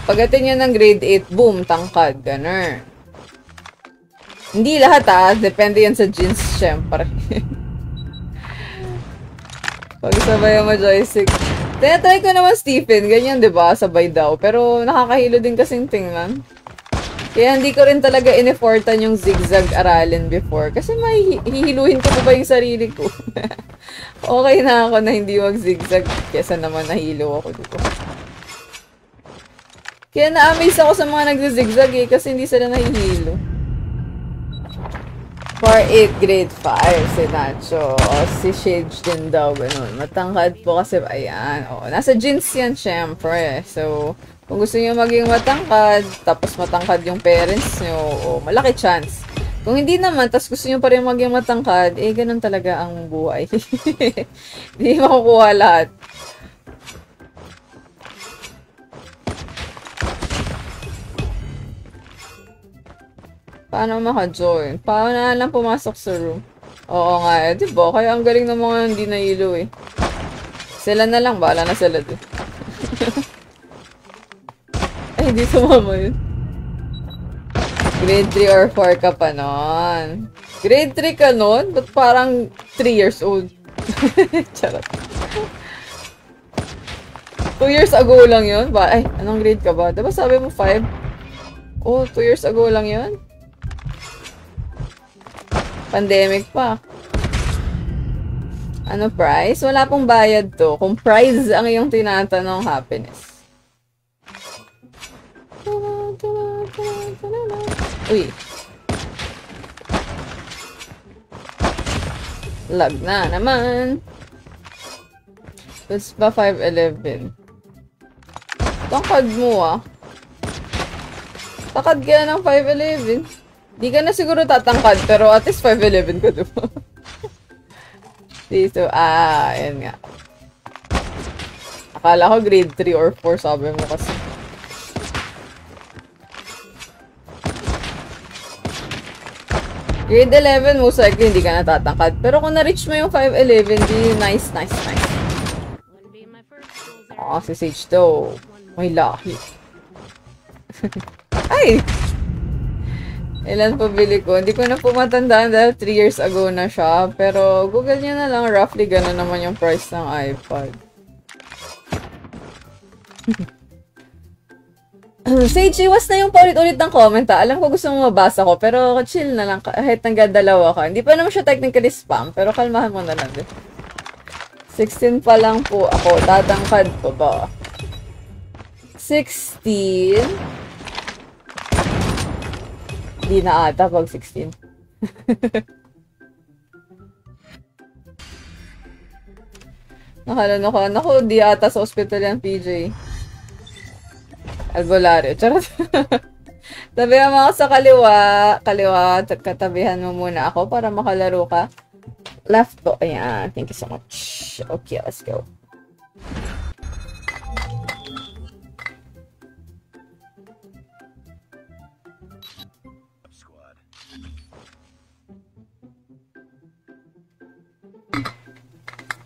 Pagdating niya ng grade 8, boom, tangkad, ganun. Hindi lahat depende yan sa jeans, syempre. Pagsabay mo joystick. Tinatry ko naman Stephen, ganyan 'di ba? Sabay daw. Pero nakakahilo din kasing tingnan. Kaya hindi ko rin talaga in-effortan yung zigzag aralin before. Kasi hihiluhin ko pa ba yung sarili ko? Okay na ako na hindi mag-zigzag kesa naman nahilo ako dito. Kaya na-amaze ako sa mga nag-zigzag kasi hindi sila nahihilo. For 8, grade 5, si Nacho. Si Shage din daw, ganun. Matangkad po kasi, ayan. Nasa jeans yan, syempre. So, kung gusto niyo maging matangkad, tapos matangkad yung parents nyo, malaki chance. Kung hindi naman, tapos gusto niyo pa rin maging matangkad, ganun talaga ang buhay. Hindi makukuha lahat. Paano maka-join? Paano na lang pumasok sa room? Oo nga diba? Kaya ang galing ng mga hindi nahilo Sila na lang, bahala na sila din. Ay, hindi sumama yun. Grade 3 or 4 ka pa nun. Grade 3 ka nun? Ba't parang 3 years old? Charot. 2 years ago lang yun? Ay, anong grade ka ba? Diba sabi mo 5? 2 years ago lang yun? Pandemic pa. Ano price? Wala pong bayad to. Kung price ang iyong tinatanong, happiness. Uy. Lag na naman. It's pa 5'11". Tangkad mo Takad ka ng 5'11". Di ka na siguro tatangkad, pero at least 5'11 ko, diba? Dito, ayan nga. Akala ko grade 3 or 4, sabi mo kasi. Grade 11, most likely hindi ka natatangkad. Pero kung na-reach mo yung 5'11, di nice. Si Sage daw. May lucky. Ay! Ilan po bili ko? Hindi ko na po matandaan dahil 3 years ago na siya. Pero Google nyo na lang, roughly gano'n naman yung price ng iPod. Sage, iwas na yung paulit-ulit ng comment Alam ko gusto mo mabasa ko, pero chill na lang kahit nagdadalawa ka. Hindi pa naman siya technically spam, pero kalmahan mo na lang din. 16 pa lang po ako. Tatangkad po ba? 16? Di na ata pag 16. Nakalanokan ako, di ata sa ospital yan, PJ. Albularyo. Charot. Tabihan mo ako sa kaliwa. Katabihan mo muna ako para makalaro ka. Left po. Ayan. Thank you so much. Okay, let's go.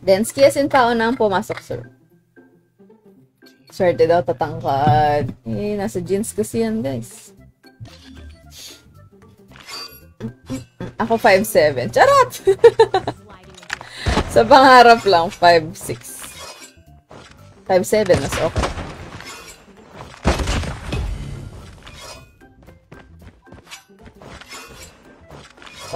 Densky as in tao na ang pumasok, sir. Swerte daw, tatangkad. Nasa jeans kasi yan, guys. Ako 5'7". Charot! Sa pangarap lang, 5'6". 5'7", mas okay.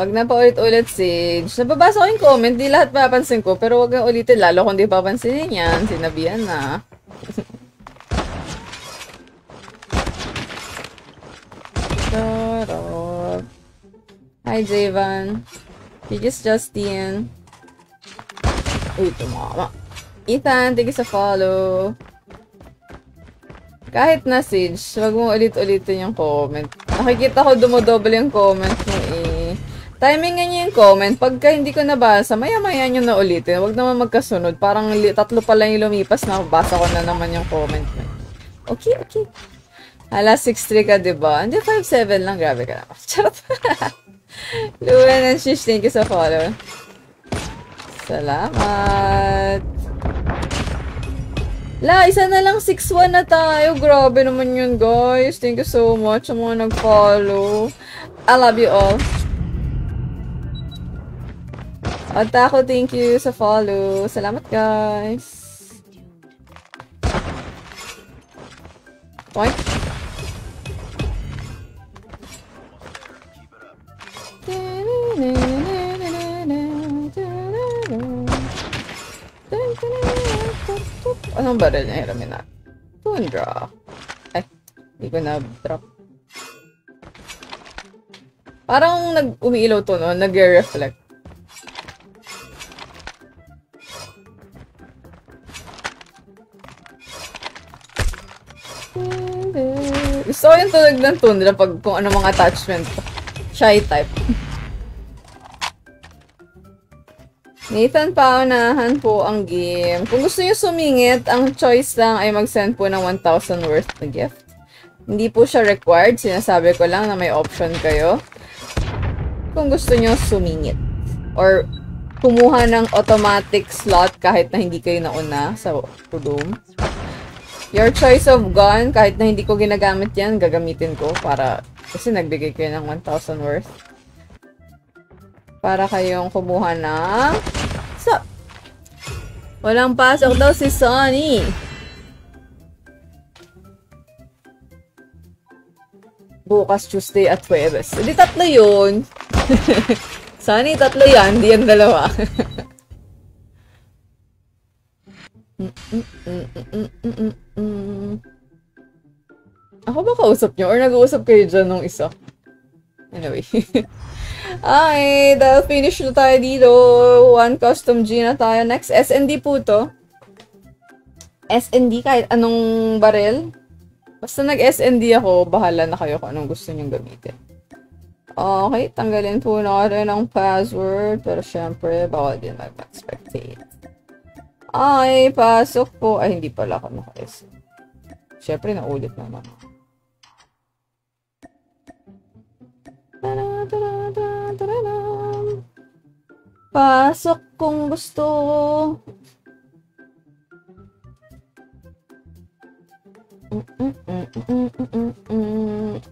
Wag na pa ulit-ulit, Sage. Nababasa ko yung comment, di lahat papansin ko, pero wag na ulitin, lalo kung di papansinin yan. Sinabihan na. Charot. Hi, Javan. Tigis Justin. Uy, tumama. Ethan, tigis sa follow. Kahit na, Sage, wag mo ulit-ulitin yung comment. Nakikita ko dumodoble yung comment mo Timingan niyo yung comment. Pagka hindi ko nabasa, maya-maya nyo na ulitin. Huwag naman magkasunod. Parang 3 pa lang yung lumipas na basa ko na naman yung comment mo. Okay. Hala, 6'3 ka, diba? Hindi, 5'7 lang. Grabe ka naman. Charot. Luwen and Shish, thank you sa follow. Salamat. La, isa na lang 6-1 na tayo. Grabe naman yun, guys. Thank you so much sa mga nag-follow. I love you all. At ako, thank you sa follow. Salamat, guys. Point. Anong baril niya? Hiramin na. Tundra. Ay, hindi ko na-drop. Parang umiilaw to, no? Nag-reflect. Gusto ko yung tunog ng Tundra pag kung ano mga attachment. Shy type. Nathan, paunahan po ang game. Kung gusto nyo sumingit, ang choice lang ay mag-send po ng 1,000 worth na gift. Hindi po siya required. Sinasabi ko lang na may option kayo. Kung gusto nyo sumingit. Or kumuha ng automatic slot kahit na hindi kayo nauna sa room. Your choice of gun, kahit na hindi ko ginagamit yan, gagamitin ko para, kasi nagbigay kayo ng 1,000 worth. Para kayong kumuha ng, walang pasok daw si Sonny. Bukas Tuesday at Huwebes. Hindi tatlo yun. Sonny, tatlo yan, hindi yan dalawa. Ako ba kausap nyo? Or nag-uusap kayo dyan nung isa? Anyway. Ay, dahil finish na tayo dito. 1 custom G na tayo. Next, SND po to. SND kahit anong baril. Basta nag-SND ako, bahala na kayo kung anong gusto nyong gamitin. Okay, tanggalin po natin ang password. Pero syempre, bawal din mag-spectate. Ay, pasok po. Ay, hindi pala ako naka-S. Siyempre, naulit naman. Pasok kung gusto.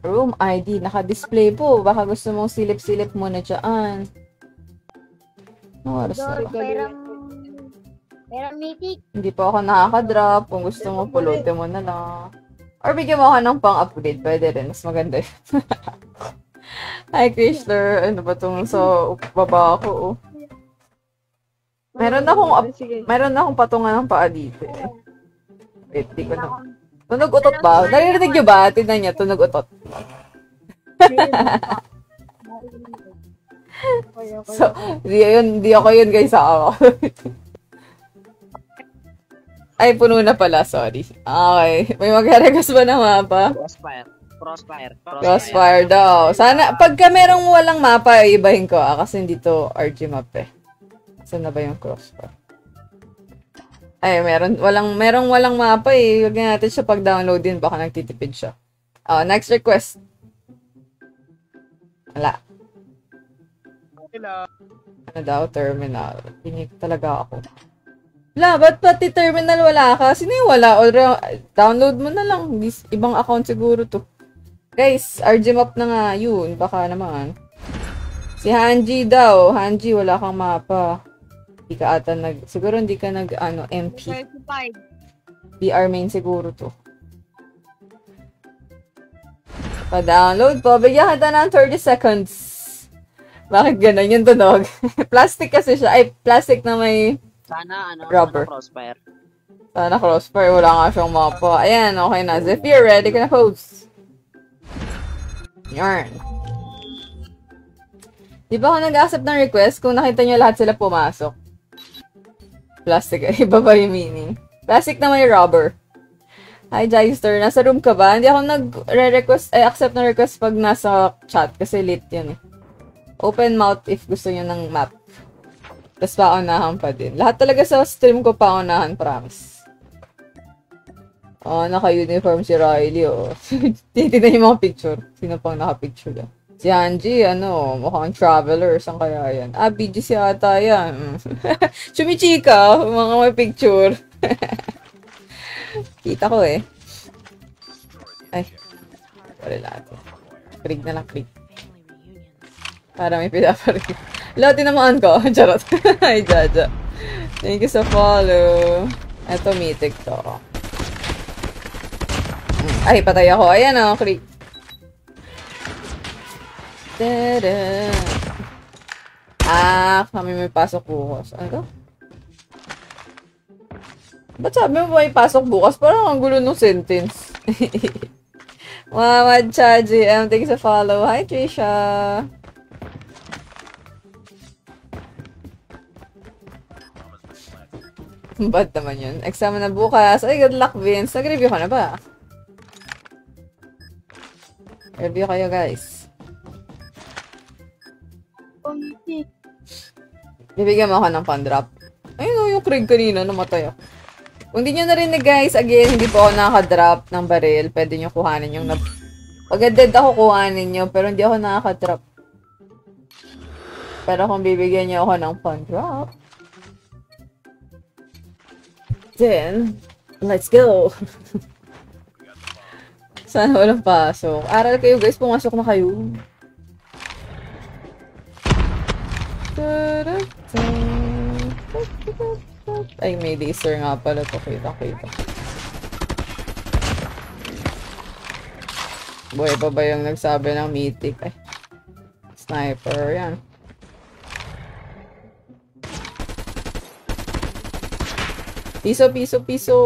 Room ID. Naka-display po. Baka gusto mong silip-silip muna dyan. Oras na lang. Pero Mythic. Hindi po ako nakaka-drop. Kung gusto mo, pulutin mo na lang. Or bigyan mo ako ng pang-upgrade. Pwede rin. Mas maganda yun. Hi, Chrysler. Ano ba itong sa baba ako? Oh. Meron akong patungan ng paa dito. Eh. Wait, di ko na. Tunog utot ba? Naririnig nyo ba? Tignan niya, tunog utot. So, di ako yun guys sa ako. Ay, puno na pala. Sorry. Okay. May mag-request ba ng mapa? Crossfire daw. Sana, pagka merong walang mapa, ibahin ko. Kasi hindi to RG map eh. Saan na ba yung crossfire? Ay, merong walang mapa eh. Huwag natin siya pag-download din. Baka nagtitipid siya. Oh, next request. Wala. Hello. Ano daw? Terminal. Pinig talaga ako. Wala, ba't pati terminal wala ka? Sino yung wala? O download mo na lang. Ibang account siguro to. Guys, RG map na nga. Yun, baka naman. Si Hanji daw. Hanji, wala kang mapa. Hindi ka ata siguro hindi ka MP. BR main siguro to. Pa-download po. Bigyan kita ng 30 seconds. Bakit ganun yung tunog? Plastic kasi siya. Ay, plastic na may rubber. Crossfire. Sana crossfire. Wala nga siyang mapa. Ayan, okay na. Zephyr, ready ka na post. Yarn. Di ba ako nag-accept ng request kung nakita nyo lahat sila pumasok? Plastic. Iba ba yung meaning? Plastic na may rubber. Hi, Jyster. Nasa room ka ba? Hindi ako nag-request, accept ng request pag nasa chat kasi late yan eh. Open mouth if gusto nyo ng map. Tapos paunahan pa din. Lahat talaga sa stream ko paunahan, promise. Oh, naka-uniform si Riley, oh. Titignan yung mga picture. Sino pang naka-picture yan? Si Angie, mukhang traveler. Saan kaya yan? Ah, BGC ata yan. Chumichika, mga may picture. Kita ko eh. Ay. Wala lahat. Krieg na lang, Krieg. Para may pinaparin. Wala, tinamaan ko. Charot. Ay, Jaja. Thank you sa follow. Eto, mythic to. Ay, patay ako. Ayan o, Krieg. Tada. Kami may pasok bukas. Ano to? Ba't sabi mo may pasok bukas? Parang ang gulo ng sentence. Mamad Cha, GM. Thanks sa follow. Hi, Trisha. Bad naman yun. Exam na bukas. Ay, good luck, Vince. Nag-review ka na ba? Review kayo, guys. Bibigyan mo ako ng pan-drop. Ayun o, yung Krieg kanina, namatay ako. Kung di nyo narinig guys, again, hindi po ako nakaka-drop ng baril. Pwede nyo kuhanin yung pag dead ako, kuhanin nyo, pero hindi ako nakaka-drop. Pero kung bibigyan nyo ako ng pan-drop, then, let's go! Sana walang pasok. Aral kayo guys, pumasok na kayo. Ay, may laser nga pala to. Kita. Buhay pa ba yung nagsabi ng mythic? Ay, sniper. Yan. Piso.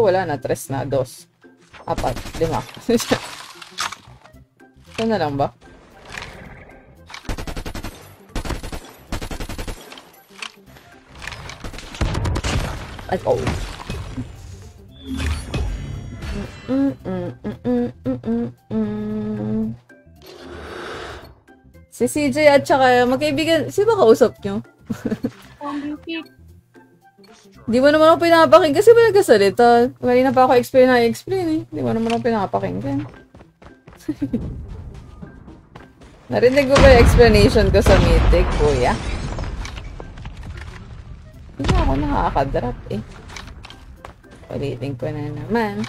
Wala na. 3 na. 2. 4. 5. Ito na lang ba? Ay, oh. Si CJ at saka magkaibigan, sino ba kausap nyo? Di mo naman ako pinapakinggan kasi ba nagkasalita? Kanina pa ako explain eh. Di mo naman ako pinapakinggan. Narinig mo ba yung explanation ko sa Mythic, kuya? Hindi ako nakaka-drop eh. Ulitin ko na naman.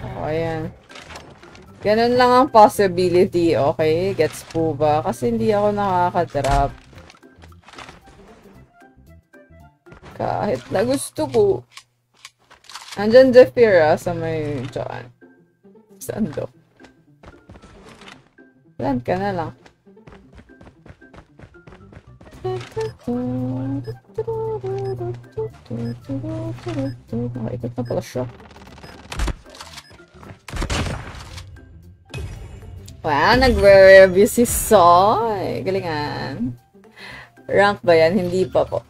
Oh, ayan. Ganun lang ang possibility, okay? Gets po ba? Kasi hindi ako nakaka-drop. Kahit na gusto ko. Andyan Zephyra sa may dyan. Saan do? Land ka na lang. Nakikot na pala siya. Wow, nag-review si Soy. Galingan. Rank ba yan? Hindi pa po.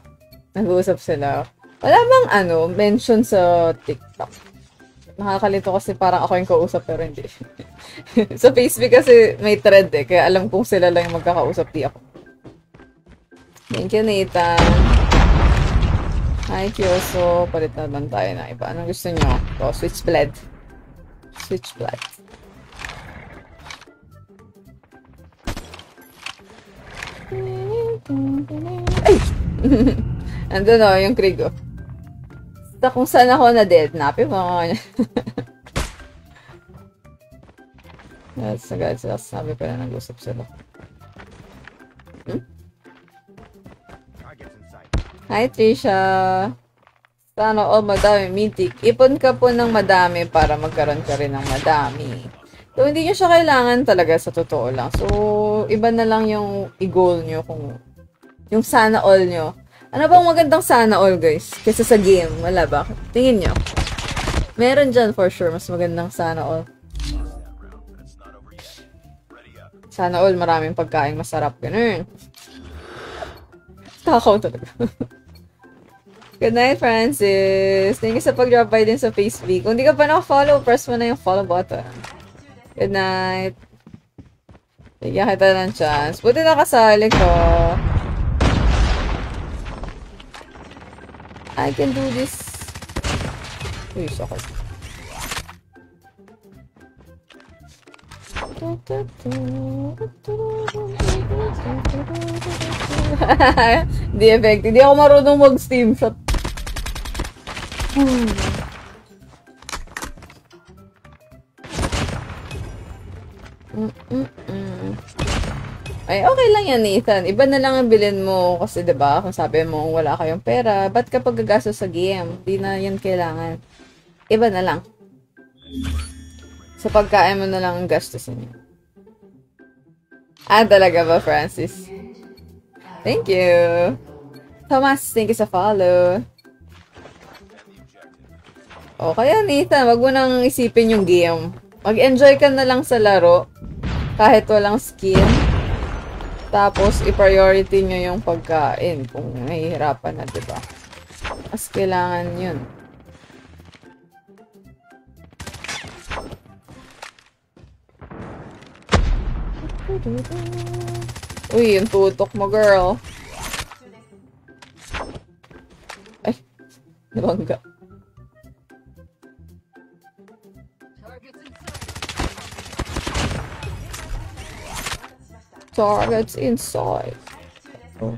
Nag-uusap sila. Wala bang mention sa TikTok? Nakakalito kasi parang ako yung kausap pero hindi. Sa Facebook kasi may thread eh. Kaya alam kong sila lang yung magkakausap, di ako. Thank you, Nathan. Hi, Kyoso. Palit na lang tayo na iba. Anong gusto nyo? Oh, Switchblade. Switchblade. Ay! Andun o, yung Krieg o. Sa kung saan ako na-deadnap, yung mga kanya. That's the guys, sabi ko na nag-usap sila. Hi, Trisha! Sana all madami, Mythic. Ipon ka po ng madami para magkaroon ka rin ng madami. So, hindi nyo siya kailangan talaga sa totoo lang. So, iba na lang yung i-goal nyo kung yung sana all nyo. Ano bang magandang sana all, guys? Kesa sa game. Wala ba? Tingin nyo. Meron dyan for sure. Mas magandang sana all. Sana all, maraming pagkain masarap. Ganun. Takaw talaga. Good night, Francis. Thank you sa pag-drop by din sa Facebook. Kung di ka pa naka-follow, press mo na yung follow button. Good night. Bigyan kita ng chance. Buti nakasali ko. I can do this. Uy, sakit. Hindi effective. Hindi ako marunong mag-steam shot. Ay, okay lang yan, Nathan. Iba na lang ang bilhin mo. Kasi, diba, kung sabi mo wala kayong pera, ba't ka paggagastos sa game? Di na yan kailangan. Iba na lang. Sa pagkain mo na lang ang gastusin niyo. Talaga ba, Francis? Thank you. Thomas, thank you sa follow. O, kaya Nathan, wag mo nang isipin yung game. Mag-enjoy ka na lang sa laro. Kahit walang skin. Tapos, i-priority nyo yung pagkain kung nahihirapan na, diba? Mas kailangan yun. Uy, yung tutok mo, girl. Ay, nabangga. Targets inside. Oh.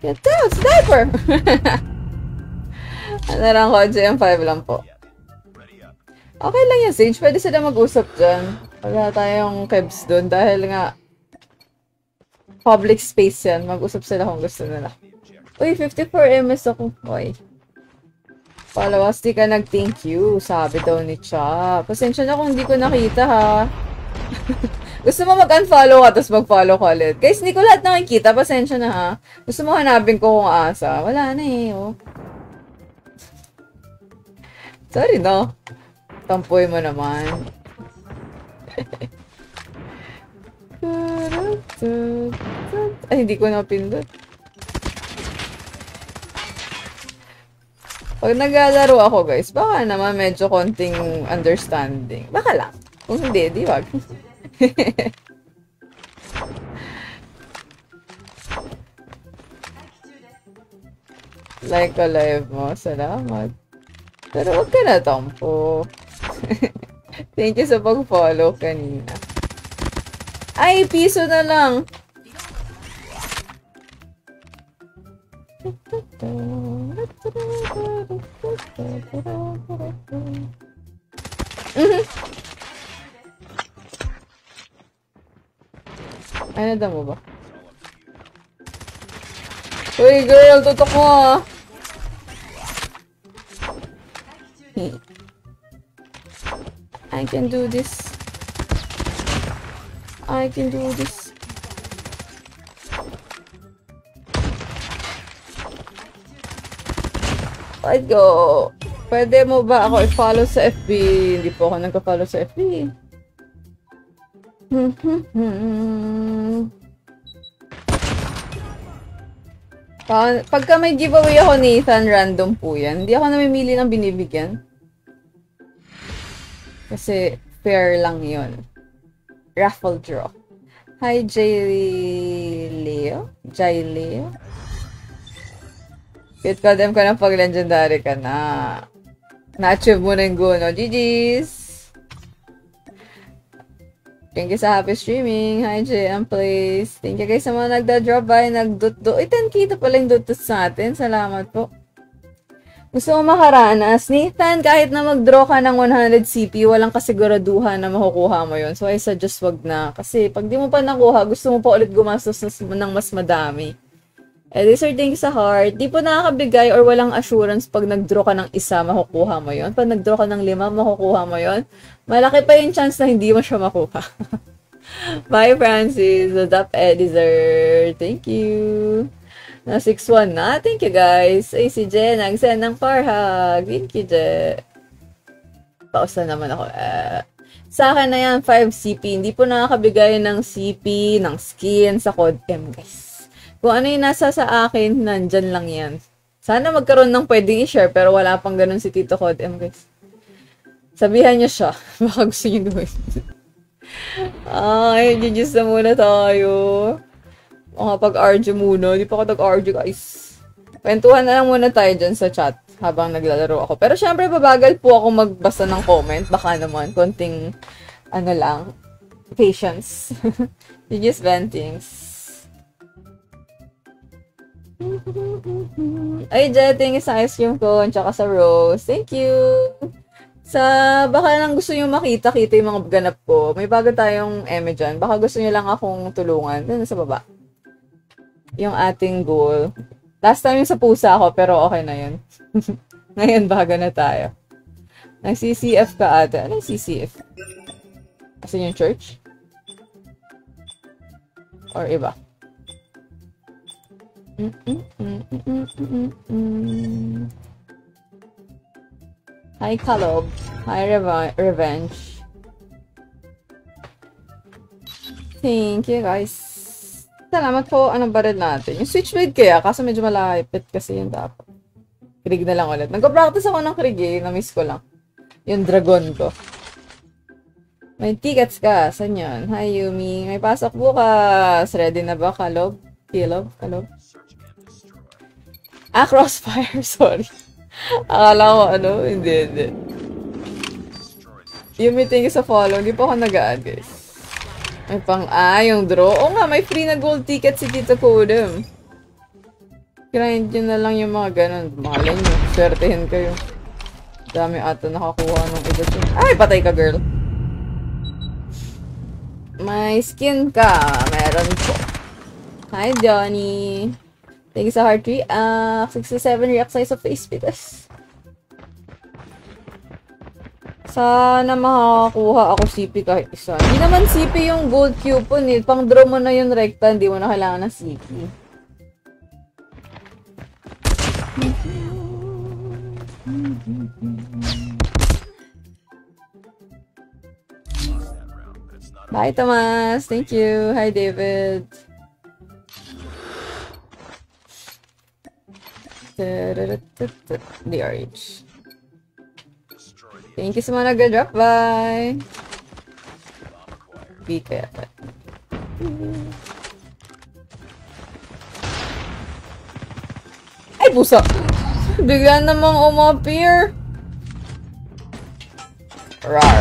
Get down, sniper! Ano lang ko, GM5 lang po. Okay lang yan, Sage. Pwede sila mag-usap dyan. Wala tayong kebs dun dahil nga public space yan. Mag-usap sila kung gusto nila. Uy, 54 MS ako. Uy. Palawas, di ka nag-thank you. Sabi daw ni Cha. Pasensya na kung hindi ko nakita, ha. Gusto mo mag-unfollow ka, tapos mag-follow ka ulit. Guys, hindi ko lahat nakikita. Pasensya na, ha. Gusto mo hanapin ko kung asa. Wala na, eh, oh. Sorry, no. Tampoy mo naman. Ay, hindi ko napindot. Pag naglalaro ako, guys, baka naman medyo konting understanding. Baka lang. Kung hindi, di wag. Like ka live mo. Salamat. Pero wag ka na tampo. Thank you sa pag-follow kanina. Ay, piso na lang. Ay, nada mo ba? Uy, girl, tutok mo, ah. I can do this. I can do this. Let's go. Pwede mo ba ako i-follow sa FB? Hindi po ako nagka-follow sa FB. Pagka may giveaway ako, Nathan, random po yan. Hindi ako namimili ng binibigyan. Kasi fair lang yun. Raffle draw. Hi, Jayleo? Jayleo? Cute ka dem ka na pag legendary ka na. Na-achieve mo na yung go, no? GG's! Thank you sa happy streaming. Hi, JM, please. Thank you guys sa mga nagda-drop by, nagdut-do. 10k na pala yung dut sa atin. Salamat po. Gusto mo makaranas? Nathan, kahit na mag-draw ka ng 100 CP, walang kasiguraduhan na makukuha mo yun. So, I suggest wag na. Kasi, pag di mo pa nakuha, gusto mo pa ulit gumastos ng mas madami. These are things sa heart. Di po nakakabigay or walang assurance pag nag-draw ka ng isa, makukuha mo yon. Pag nag-draw ka ng 5, makukuha mo yon. Malaki pa yung chance na hindi mo siya makuha. Bye, Francis. The Dap Edizer. Thank you. Na 6-1 na. Thank you, guys. Ay, si Jen. Nag-send ng parhag. Thank you, Jen. Pausa naman ako. Sa akin na yan, 5 CP. Hindi po nakakabigay ng CP, ng skin sa Code M, guys. Kung ano yung nasa sa akin, nandyan lang yan. Sana magkaroon ng pwedeng i-share, pero wala pang ganun si Tito Code M, guys. Sabihan niyo siya. Baka gusto niyo gawin. Ay, GG's na muna tayo. Makapag-RG muna. Di pa ako nag-RG, guys. Kwentuhan na lang muna tayo dyan sa chat. habang naglalaro ako. Pero syempre, babagal po ako magbasa ng comment. Baka naman, konting, ano lang, patience. You just ventings. Ay, Jetting, sa ice cream ko, tsaka sa Rose. Thank you! Baka lang gusto nyo makita-kita yung mga ganap ko. May bago tayong eme dyan. Baka gusto nyo lang akong tulungan. Doon sa baba. Yung ating goal. Last time yung sa pusa ako, pero okay na yun. Ngayon, bago na tayo. Nag-CCF ka ate. Ano yung CCF? Kasi yung church? Or iba? Hi, Kalob. Hi, Revenge. Thank you, guys. Salamat po. Anong baril natin? Yung switchblade kaya, kaso medyo malapit kasi yun dapat. Krieg na lang ulit. Nag-practice ako ng Krieg eh. Na-miss ko lang. Yung dragon ko. May tickets ka. Saan yun? Hi, Yumi. May pasok bukas. Ready na ba, Kalob? Kalob? Ah, Crossfire. Sorry. Akala ko, ano? Hindi. Yumi, thank you sa follow. Hindi pa ako nag-add, guys. May yung draw. Oo nga, may free na gold ticket si Tito Kodem. Grind nyo na lang yung mga ganun. Malay nyo, swertehin kayo. Dami ata nakakuha ng iba dyan. Ay, patay ka, girl. May skin ka. Meron po. Hi, Johnny. Thank you sa heart react. 67 react size of face pitas. Sana makakakuha ako CP kahit isa. Hindi naman CP yung gold coupon eh. Pang draw mo na yung recta, hindi mo na kailangan ng CP. Bye, Tomas. Thank you. Hi, David. DRH. Thank you sa mga nag-drop by. B kaya pa. Ay, busa! Bigyan namang umappear. Rar.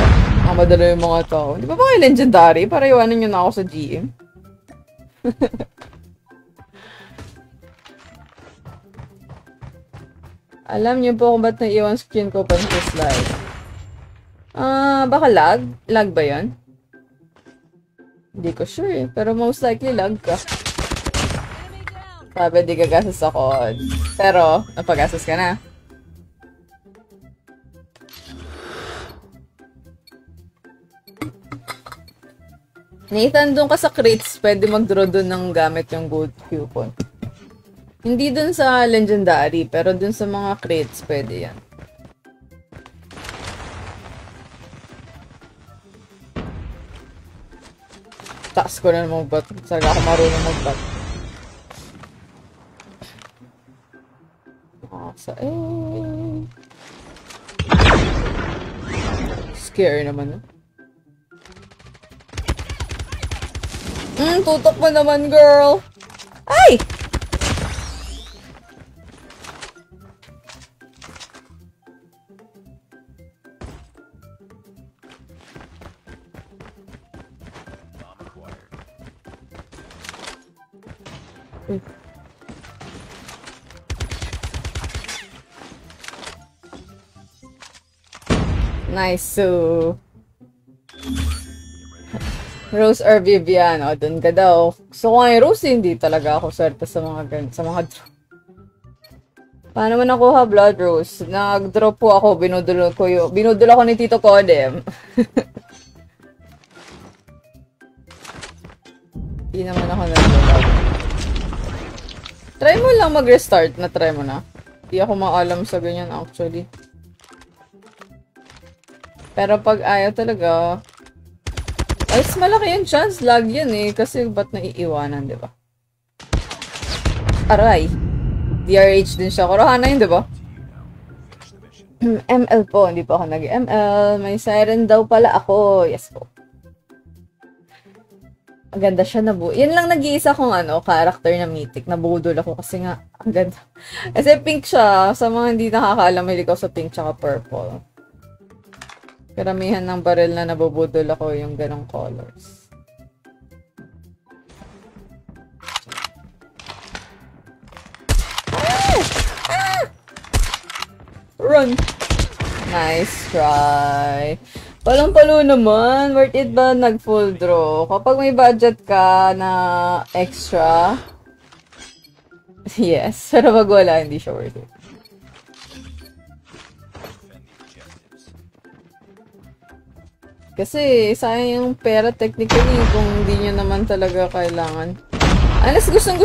Madala yung mga tao. Di ba ba kayo legendary? Para iwanan nyo na ako sa GM. Alam niyo po kung ba't naiwan screen ko pa sa slide. Baka lag? Lag ba yan? Hindi ko sure eh. Pero most likely lag ka. Sabi, di gagasas ako. Pero, napagasas ka na. Nathan, doon ka sa crates, pwede mag-draw doon ng gamit yung gold coupon. Hindi doon sa legendary, pero doon sa mga crates, pwede yan. Taas ko na mag-bat. Saga ako marunong mag-bat. Scary naman, no? Tutok mo naman, girl! Ay! Nice, so... Rose or Vivian, o, dun ka daw. So, kung ay Rose, hindi talaga ako swerte sa mga draw. Paano mo nakuha Blood Rose? Nag-draw po ako, binudol ako ni Tito Kodem. Hindi naman ako nag-draw. Try mo lang mag-restart, na-try mo na. Hindi ako maalam sa ganyan actually. Pero pag ayaw talaga, ay, malaki yung chance. Lag yan eh. Kasi ba't naiiwanan, di ba? Aray. DRH din siya. Kurohana yun, di ba? ML po. Hindi pa ako nag-ML. May siren daw pala ako. Yes po. Ang ganda siya yan lang nag-iisa kong character na mythic. Nabudol ako kasi nga, ang ganda. Kasi pink siya. Sa mga hindi nakakaalam, mahilig ako sa pink tsaka purple. Karamihan ng barrel na nabubudol ako yung ganong colors. Run! Nice try. Palang-palo naman. Worth it ba nag-full draw? Kapag may budget ka na extra, yes. Pero pag wala, hindi siya worth it. Kasi, sayang yung pera technically kung hindi nyo naman talaga kailangan. Unless gustong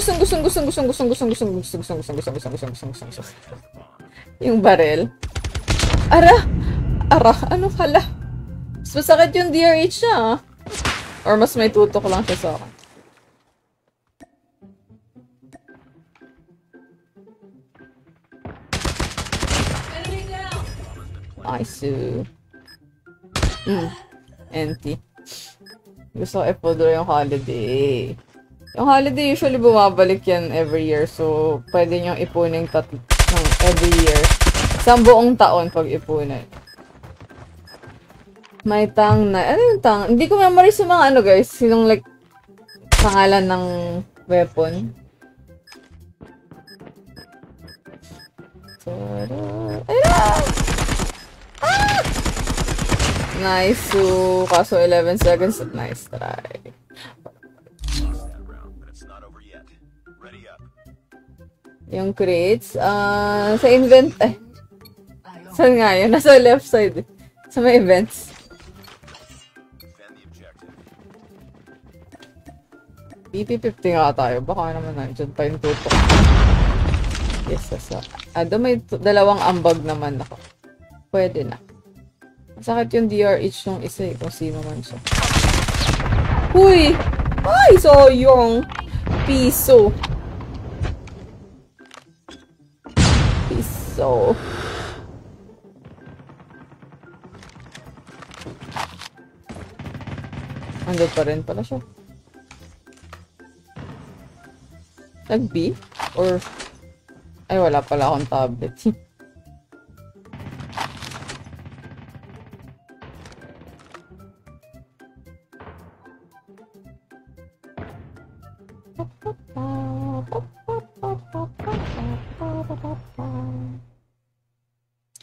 yung barel. Ara! Ano pala? Mas masakit yung DRH niya, ah. Or mas may tutok lang siya sa akin. Nice. Empty. Gusto ko i-full draw yung holiday. Yung holiday usually bumabalik yan every year. So, pwede nyo ipunin ng every year. Isang buong taon pag ipunin. May tang na... Ano yung tang? Hindi ko memorize yung mga guys. Sinong like pangalan ng weapon. Ayun! Ah! Nice. So, kaso 11 seconds. Nice try. Yung crates. Sa invent... saan nga yun? Nasa left side. Sa may events. BP50 nga tayo. Baka naman nandiyan pa yung tutok. Yes, may dalawang ambag naman ako. Pwede na. Masakit yung DRH nung isa kung sino man siya. Huy! Ay! Sayang! Piso. Andun pa rin pala siya. Nag-B? Or... Ay, wala pala akong tablet.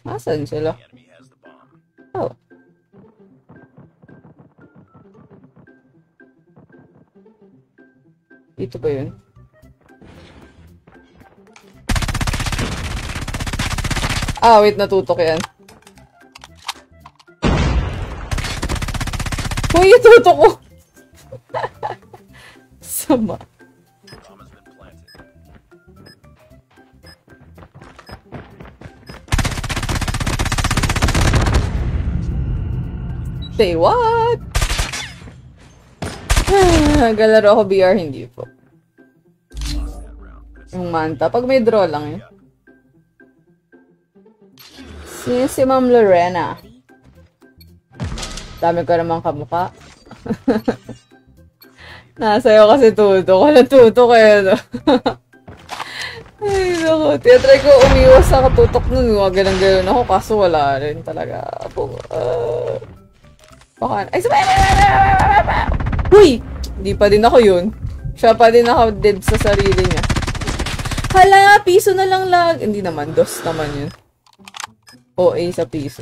Asan sila? Oh. Dito ba yun? Wait, natutok yan. Uy, tutok ko! Sama. Say what? Galaro ako BR, hindi po. Yung manta. Pag may draw lang eh. Si Ma'am Lorena. Dami ko namang kamukha. Nasayo kasi tutok. Walang tutok eh. No? Ay, naku. Tinatry ko umiwas sa katutok nun. Galang-galang ako. Kaso wala rin talaga. Baka... Ay, sabay! Huy! Hindi pa din ako yun. Siya pa din ako dead sa sarili niya. Hala! Piso na lang lag. Hindi naman. Dos naman yun. OA sa piso.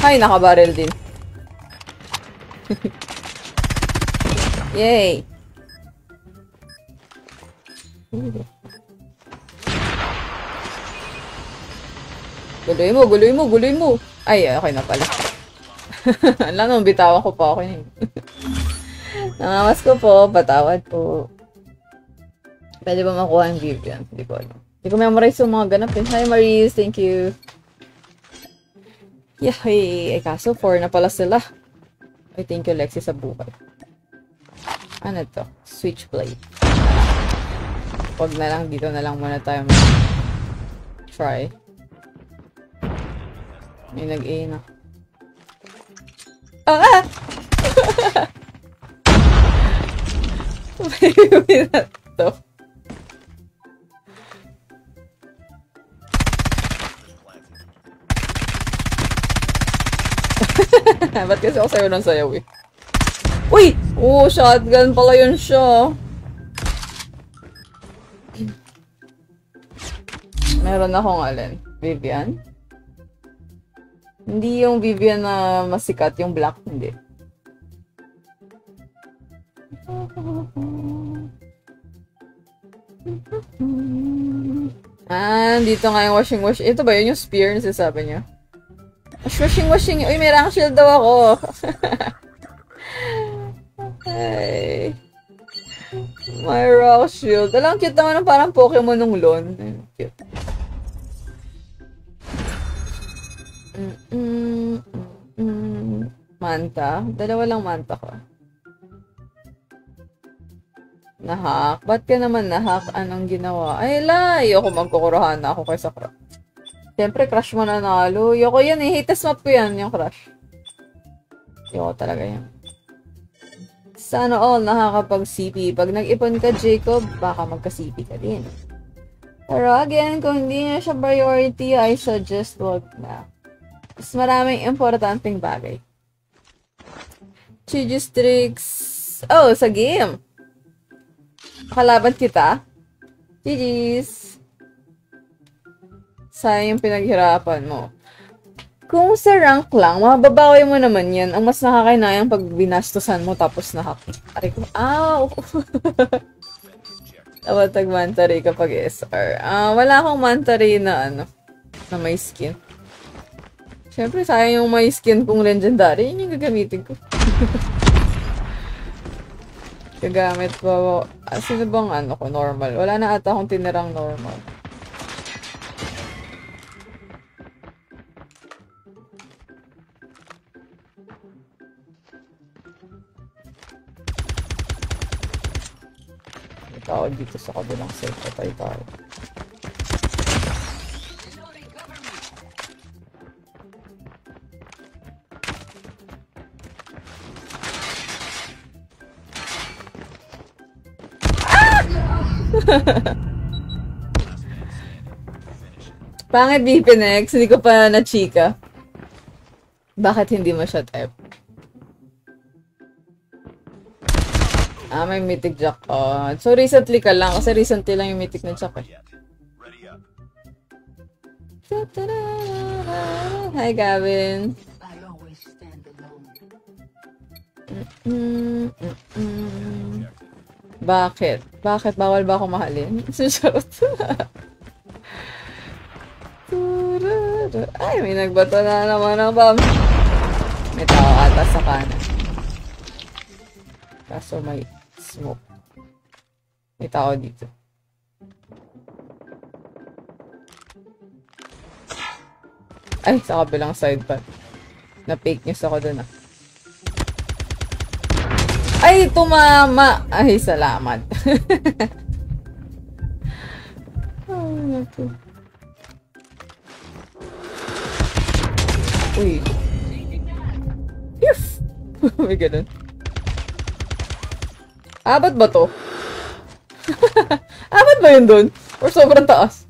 Ay, nakabarrel din. Yay! Guloy mo! Ay, okay na pala. Alam naman, bitawan ko pa ako yun. Nangamas ko po, patawad po. Pwede ba makuha ang gift yan? Hindi ko alam. Hindi ko memorize yung mga ganap eh. Hi Maris, thank you. Yay! Ay kaso, 4 na pala sila. Ay, thank you Lexi sa buhay. Ano to? Switchblade. Wag na lang, dito na lang muna tayo try. May nag-A na. Ah! May na to. Ba't kasi ako sayo ng sayaw eh? Uy! Oh, shotgun pala yun siya. Meron akong alin. Vivian? Hindi yung Vivian na masikat, yung black, hindi. Ah, dito nga yung washing. Ito ba yun yung spear na sinasabi niya? Washing. Uy, may rank shield daw ako. Hey. My rock shield. Alam, cute naman ng parang Pokemon nung Lon. Cute. Manta? Dalawa lang manta ko. Nahack? Ba't ka naman nahack? Anong ginawa? Ay, ayoko magkukurahan na ako kaysa crush. Siyempre, crush mo nanalo. Ayoko yan eh. Haters map ko yan, yung crush. Ayoko talaga yan. Sana all nakakapag-CP. Pag nag-ipon ka, Jacob, baka magka-CP ka din. Pero again, kung hindi na siya priority, I suggest wag na. Mas maraming importanteng bagay. Chijus tricks. Oh, sa game. Kalaban kita. GG's. Sayang yung pinaghirapan mo. Kung sa rank lang, mababawi mo naman yan. Ang mas nakakainayang pag binastusan mo tapos na-hack. Aray ko, ow! Dapat tag-mantary kapag SR. Wala akong mantary na na may skin. Siyempre, sayang yung may skin kung legendary. Yun yung gagamitin ko. Gagamit ko. Sino bang ko? Normal. Wala na ata akong tinirang normal. Tao dito sa kabilang side. Patay tayo. Pangit BPNX, hindi ko pa na-chika. Bakit hindi mo siya type? May mythic jack. So recently ka lang, kasi recently lang yung mythic na jack eh. Hi Gavin. Bakit? Bakit? Bawal ba ako mahalin? Susurot. Ay, may nagbato na naman ng bomb. May tao ata sa kanan. Kaso may smoke. May tao dito. Ay, sa kabilang side pa. Na-fake news ako dun ah. Ay, tumama! Ay, salamat. Oh, ito. Uy. Yes! May ganun. Abot ba to? Abot ba yun dun? Or sobrang taas?